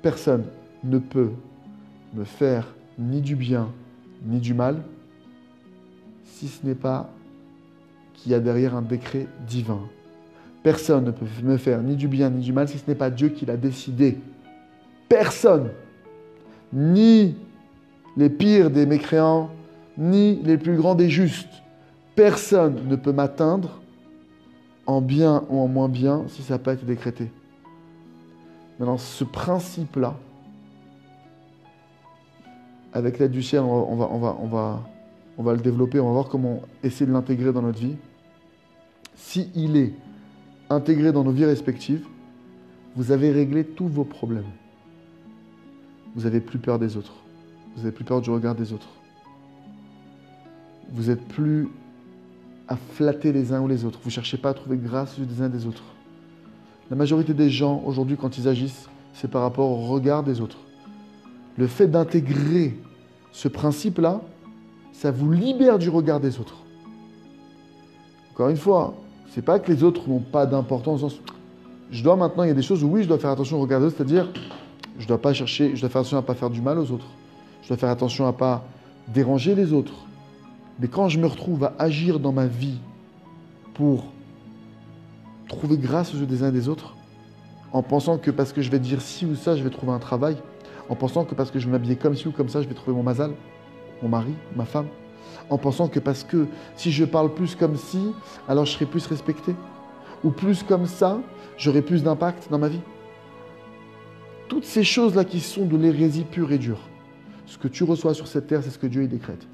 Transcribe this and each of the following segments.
personne ne peut me faire ni du bien, ni du mal, si ce n'est pas qu'il y a derrière un décret divin. Personne ne peut me faire ni du bien, ni du mal, si ce n'est pas Dieu qui l'a décidé. Personne, ni les pires des mécréants, ni les plus grands des justes. Personne ne peut m'atteindre en bien ou en moins bien si ça n'a pas été décrété. Maintenant, ce principe-là, avec l'aide du ciel, on va le développer, on va voir comment essayer de l'intégrer dans notre vie. S'il est intégré dans nos vies respectives, vous avez réglé tous vos problèmes. Vous n'avez plus peur des autres. Vous n'avez plus peur du regard des autres. Vous n'êtes plus à flatter les uns ou les autres. Vous ne cherchez pas à trouver grâce des uns des autres. La majorité des gens, aujourd'hui, quand ils agissent, c'est par rapport au regard des autres. Le fait d'intégrer ce principe-là, ça vous libère du regard des autres. Encore une fois, c'est pas que les autres n'ont pas d'importance. Il y a des choses où oui, je dois faire attention au regard des autres, c'est-à-dire, je dois faire attention à ne pas faire du mal aux autres. Je dois faire attention à ne pas déranger les autres. Mais quand je me retrouve à agir dans ma vie pour trouver grâce aux yeux des uns et des autres, en pensant que parce que je vais dire ci ou ça, je vais trouver un travail, en pensant que parce que je vais m'habiller comme ci ou comme ça, je vais trouver mon mazal, mon mari, ma femme, en pensant que parce que si je parle plus comme ci, alors je serai plus respecté, ou plus comme ça, j'aurai plus d'impact dans ma vie. Toutes ces choses-là qui sont de l'hérésie pure et dure, ce que tu reçois sur cette terre, c'est ce que Dieu y décrète.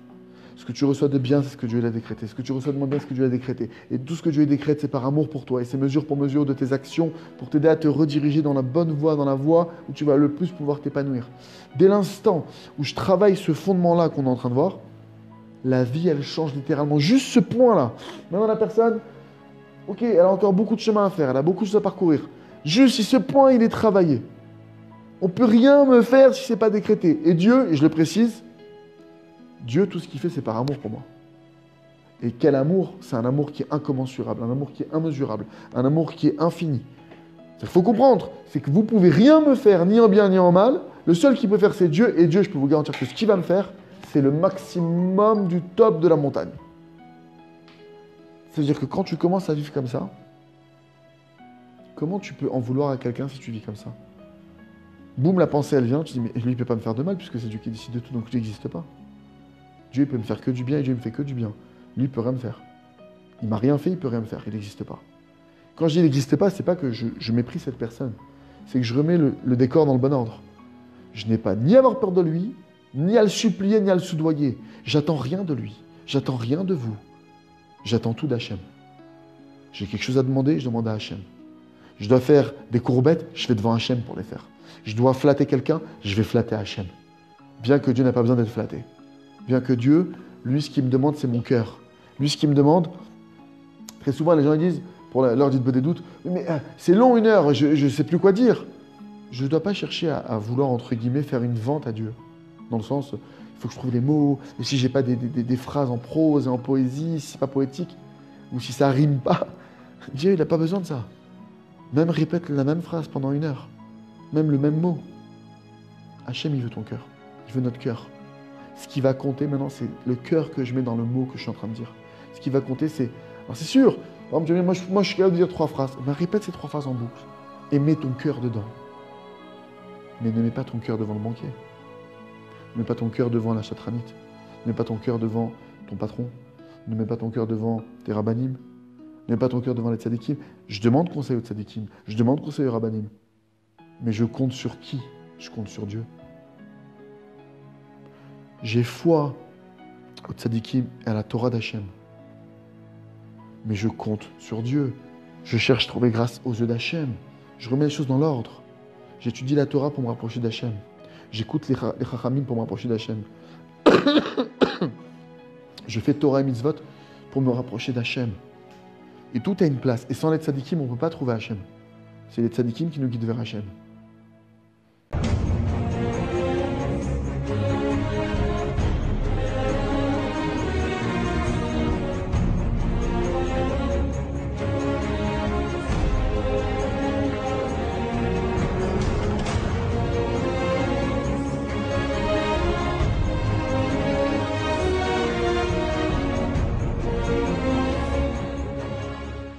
Ce que tu reçois de bien, c'est ce que Dieu l'a décrété. Ce que tu reçois de moins bien, c'est ce que Dieu l'a décrété. Et tout ce que Dieu décrète, c'est par amour pour toi. Et c'est mesure pour mesure de tes actions pour t'aider à te rediriger dans la bonne voie, dans la voie où tu vas le plus pouvoir t'épanouir. Dès l'instant où je travaille ce fondement-là qu'on est en train de voir, la vie, elle change littéralement. Juste ce point-là. Maintenant, la personne, ok, elle a encore beaucoup de chemin à faire. Elle a beaucoup de choses à parcourir. Juste si ce point, il est travaillé. On ne peut rien me faire si ce n'est pas décrété. Et Dieu, et je le précise, Dieu, tout ce qu'il fait, c'est par amour pour moi. Et quel amour? C'est un amour qui est incommensurable, un amour qui est immesurable, un amour qui est infini. Il faut comprendre, c'est que vous ne pouvez rien me faire, ni en bien ni en mal. Le seul qui peut faire, c'est Dieu. Et Dieu, je peux vous garantir que ce qu'il va me faire, c'est le maximum du top de la montagne. C'est-à-dire que quand tu commences à vivre comme ça, comment tu peux en vouloir à quelqu'un si tu vis comme ça? Boum, la pensée, elle vient, tu dis, mais lui, il ne peut pas me faire de mal, puisque c'est Dieu qui décide de tout, donc Dieu n'existe pas. Dieu, il peut me faire que du bien, et Dieu ne me fait que du bien. Lui, il ne peut rien me faire. Il m'a rien fait, il ne peut rien me faire, il n'existe pas. Quand je dis il n'existe pas, c'est pas que je méprise cette personne, c'est que je remets le décor dans le bon ordre. Je n'ai pas ni à avoir peur de lui, ni à le supplier, ni à le soudoyer. J'attends rien de lui, j'attends rien de vous. J'attends tout d'Hachem. J'ai quelque chose à demander, je demande à Hachem. Je dois faire des courbettes, je vais devant Hachem pour les faire. Je dois flatter quelqu'un, je vais flatter Hachem. Bien que Dieu n'a pas besoin d'être flatté. Bien que Dieu, lui, ce qu'il me demande, c'est mon cœur. Lui, ce qu'il me demande, très souvent, les gens ils disent, pour l'heure dite des doutes, mais c'est long 1 heure, je ne sais plus quoi dire. Je ne dois pas chercher à vouloir, entre guillemets, faire une vente à Dieu. Dans le sens, il faut que je trouve des mots, et si je n'ai pas des phrases en prose et en poésie, si ce n'est pas poétique, ou si ça ne rime pas, Dieu, il n'a pas besoin de ça. Même répète la même phrase pendant 1 heure, même le même mot. Hachem, il veut ton cœur, il veut notre cœur. Ce qui va compter maintenant, c'est le cœur que je mets dans le mot que je suis en train de dire. Ce qui va compter, c'est... Alors c'est sûr, par exemple, moi je suis capable de dire 3 phrases. Ben, répète ces 3 phrases en boucle et mets ton cœur dedans. Mais ne mets pas ton cœur devant le banquier. Ne mets pas ton cœur devant la chatranite. Ne mets pas ton cœur devant ton patron. Ne mets pas ton cœur devant tes rabbinim. Ne mets pas ton cœur devant les tzadikim. Je demande conseil aux tzadikim. Je demande conseil aux rabbinim. Mais je compte sur qui? Je compte sur Dieu. J'ai foi au tzadikim et à la Torah d'Hachem. Mais je compte sur Dieu. Je cherche à trouver grâce aux yeux d'Hachem. Je remets les choses dans l'ordre. J'étudie la Torah pour me rapprocher d'Hachem. J'écoute les chachamim pour me rapprocher d'Hachem. Je fais Torah et mitzvot pour me rapprocher d'Hachem. Et tout a une place. Et sans les tzadikim, on ne peut pas trouver Hachem. C'est les tzadikim qui nous guident vers Hachem.